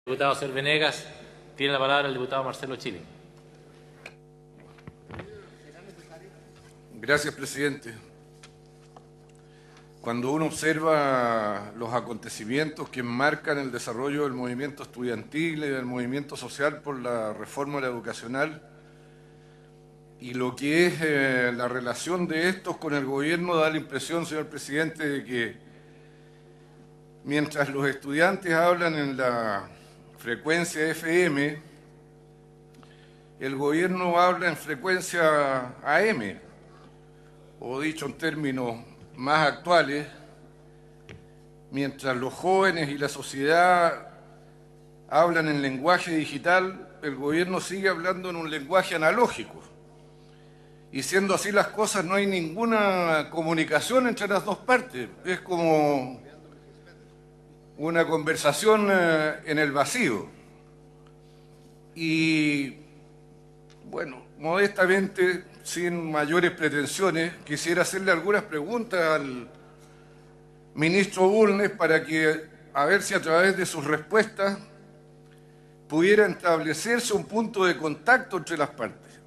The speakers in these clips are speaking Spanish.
Diputado Ser Venegas, tiene la palabra el diputado Marcelo Chile. Gracias, presidente. Cuando uno observa los acontecimientos que enmarcan el desarrollo del movimiento estudiantil y del movimiento social por la reforma educacional y lo que es la relación de estos con el gobierno, da la impresión, señor presidente, de que mientras los estudiantes hablan en la frecuencia FM, el gobierno habla en frecuencia AM, o dicho en términos más actuales, mientras los jóvenes y la sociedad hablan en lenguaje digital, el gobierno sigue hablando en un lenguaje analógico. Y siendo así las cosas, no hay ninguna comunicación entre las dos partes. Es como una conversación en el vacío. Y, bueno, modestamente, sin mayores pretensiones, quisiera hacerle algunas preguntas al ministro Bulnes para que, a ver si a través de sus respuestas pudiera establecerse un punto de contacto entre las partes.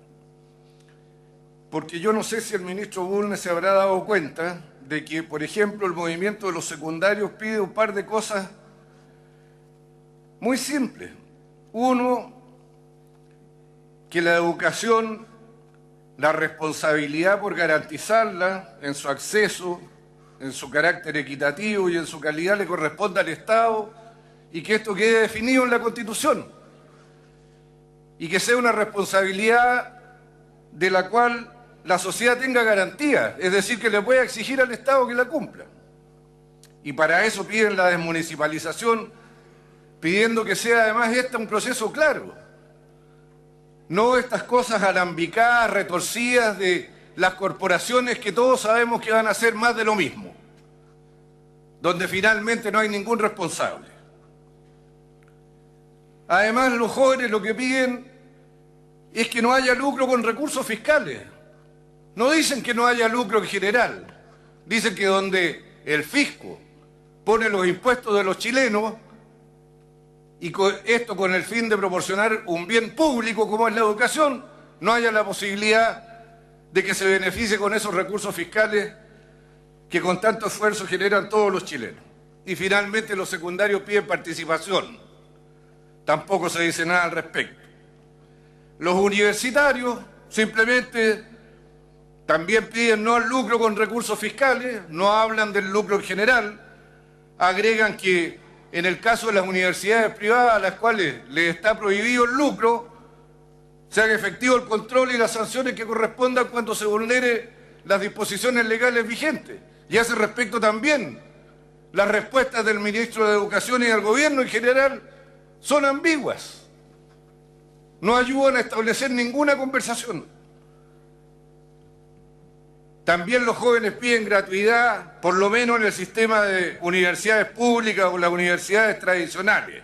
Porque yo no sé si el ministro Bulnes se habrá dado cuenta de que, por ejemplo, el movimiento de los secundarios pide un par de cosas muy simples. Uno, que la educación, la responsabilidad por garantizarla en su acceso, en su carácter equitativo y en su calidad le corresponda al Estado, y que esto quede definido en la Constitución, y que sea una responsabilidad de la cual la sociedad tenga garantía, es decir, que le pueda exigir al Estado que la cumpla. Y para eso piden la desmunicipalización, pidiendo que sea además un proceso claro. No estas cosas alambicadas, retorcidas de las corporaciones que todos sabemos que van a hacer más de lo mismo, donde finalmente no hay ningún responsable. Además, los jóvenes lo que piden es que no haya lucro con recursos fiscales. No dicen que no haya lucro en general, dicen que donde el fisco pone los impuestos de los chilenos, y esto con el fin de proporcionar un bien público como es la educación, no haya la posibilidad de que se beneficie con esos recursos fiscales que con tanto esfuerzo generan todos los chilenos. Y finalmente los secundarios piden participación. Tampoco se dice nada al respecto. Los universitarios simplemente también piden no al lucro con recursos fiscales, no hablan del lucro en general, agregan que en el caso de las universidades privadas a las cuales les está prohibido el lucro, se haga efectivo el control y las sanciones que correspondan cuando se vulnere las disposiciones legales vigentes. Y a ese respecto también las respuestas del ministro de Educación y del gobierno en general son ambiguas. No ayudan a establecer ninguna conversación. También los jóvenes piden gratuidad, por lo menos en el sistema de universidades públicas o las universidades tradicionales.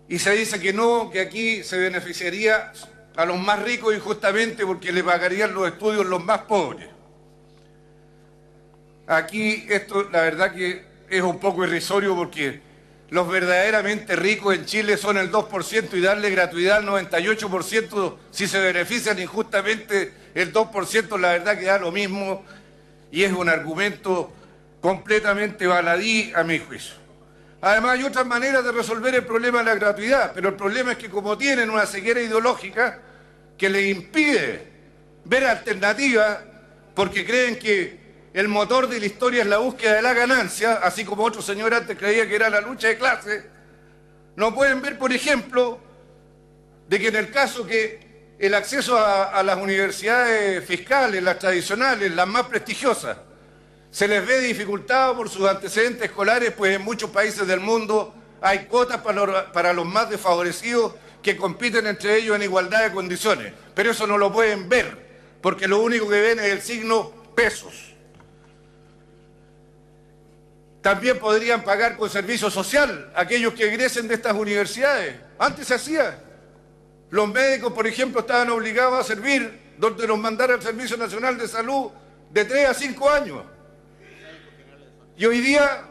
Y se dice que no, que aquí se beneficiaría a los más ricos injustamente porque le pagarían los estudios los más pobres. Aquí esto la verdad que es un poco irrisorio porque los verdaderamente ricos en Chile son el 2% y darle gratuidad al 98% si se benefician injustamente el 2%, la verdad que da lo mismo y es un argumento completamente baladí a mi juicio. Además hay otras maneras de resolver el problema de la gratuidad, pero el problema es que como tienen una ceguera ideológica que les impide ver alternativas porque creen que el motor de la historia es la búsqueda de la ganancia, así como otro señor antes creía que era la lucha de clases, no pueden ver, por ejemplo, de que en el caso que el acceso a las universidades fiscales, las tradicionales, las más prestigiosas, se les ve dificultado por sus antecedentes escolares, pues en muchos países del mundo hay cuotas para los más desfavorecidos que compiten entre ellos en igualdad de condiciones. Pero eso no lo pueden ver, porque lo único que ven es el signo pesos. También podrían pagar con servicio social aquellos que egresen de estas universidades. Antes se hacía. Los médicos, por ejemplo, estaban obligados a servir donde los mandara el Servicio Nacional de Salud de 3 a 5 años. Y hoy día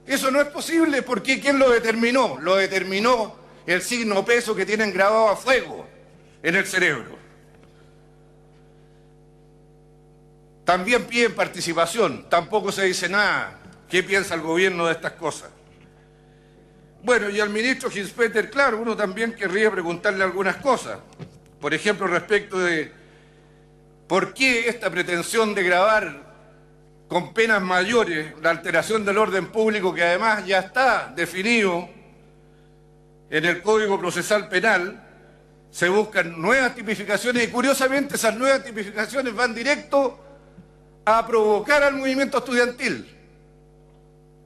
Eso no es posible porque ¿quién lo determinó? Lo determinó el signo peso que tienen grabado a fuego en el cerebro. También piden participación, tampoco se dice nada. ¿Qué piensa el gobierno de estas cosas? Bueno, y al ministro Hinspeter, claro, uno también querría preguntarle algunas cosas. Por ejemplo, respecto de por qué esta pretensión de gravar con penas mayores la alteración del orden público, que además ya está definido en el Código Procesal Penal. Se buscan nuevas tipificaciones y curiosamente esas nuevas tipificaciones van directo a provocar al movimiento estudiantil,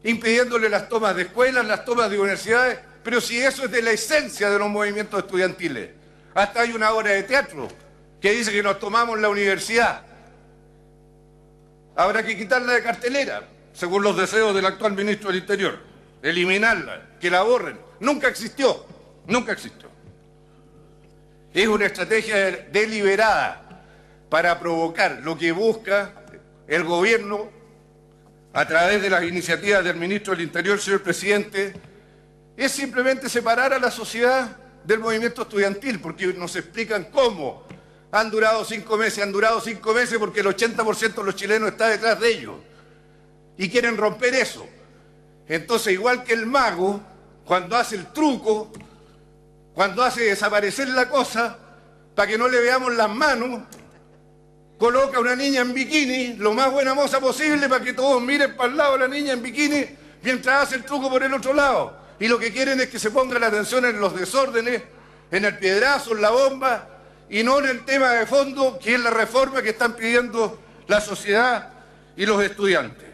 impidiéndole las tomas de escuelas, las tomas de universidades, pero si eso es de la esencia de los movimientos estudiantiles. Hasta hay una obra de teatro que dice que nos tomamos la universidad. Habrá que quitarla de cartelera, según los deseos del actual ministro del Interior. Eliminarla, que la borren. Nunca existió, nunca existió. Es una estrategia deliberada para provocar lo que busca el gobierno a través de las iniciativas del ministro del Interior, señor presidente, es simplemente separar a la sociedad del movimiento estudiantil, porque nos explican cómo. Han durado 5 meses porque el 80% de los chilenos está detrás de ellos. Y quieren romper eso. Entonces, igual que el mago, cuando hace el truco, cuando hace desaparecer la cosa, para que no le veamos las manos, coloca a una niña en bikini, lo más buena moza posible, para que todos miren para el lado de la niña en bikini, mientras hace el truco por el otro lado. Y lo que quieren es que se ponga la atención en los desórdenes, en el piedrazo, en la bomba, y no en el tema de fondo, que es la reforma que están pidiendo la sociedad y los estudiantes.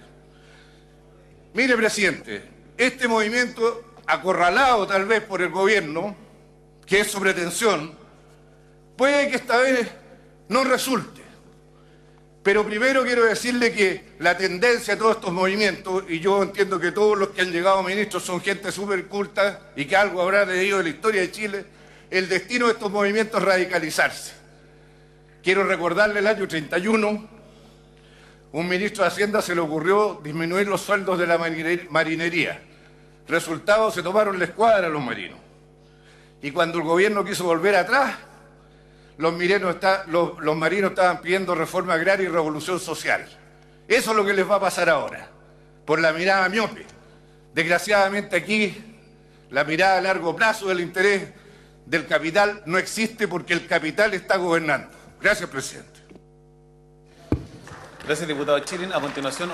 Mire, presidente, este movimiento, acorralado tal vez por el gobierno, que es su pretensión, puede que esta vez no resulte. Pero primero quiero decirle que la tendencia de todos estos movimientos, y yo entiendo que todos los que han llegado ministros son gente súper culta y que algo habrá leído de la historia de Chile, el destino de estos movimientos es radicalizarse. Quiero recordarle el año 31, un ministro de Hacienda se le ocurrió disminuir los sueldos de la marinería. Resultado, se tomaron la escuadra los marinos. Y cuando el gobierno quiso volver atrás, los marinos estaban pidiendo reforma agraria y revolución social. Eso es lo que les va a pasar ahora, por la mirada miope. Desgraciadamente aquí, la mirada a largo plazo del interés del capital no existe porque el capital está gobernando. Gracias, presidente. Gracias, diputado Chilin. A continuación,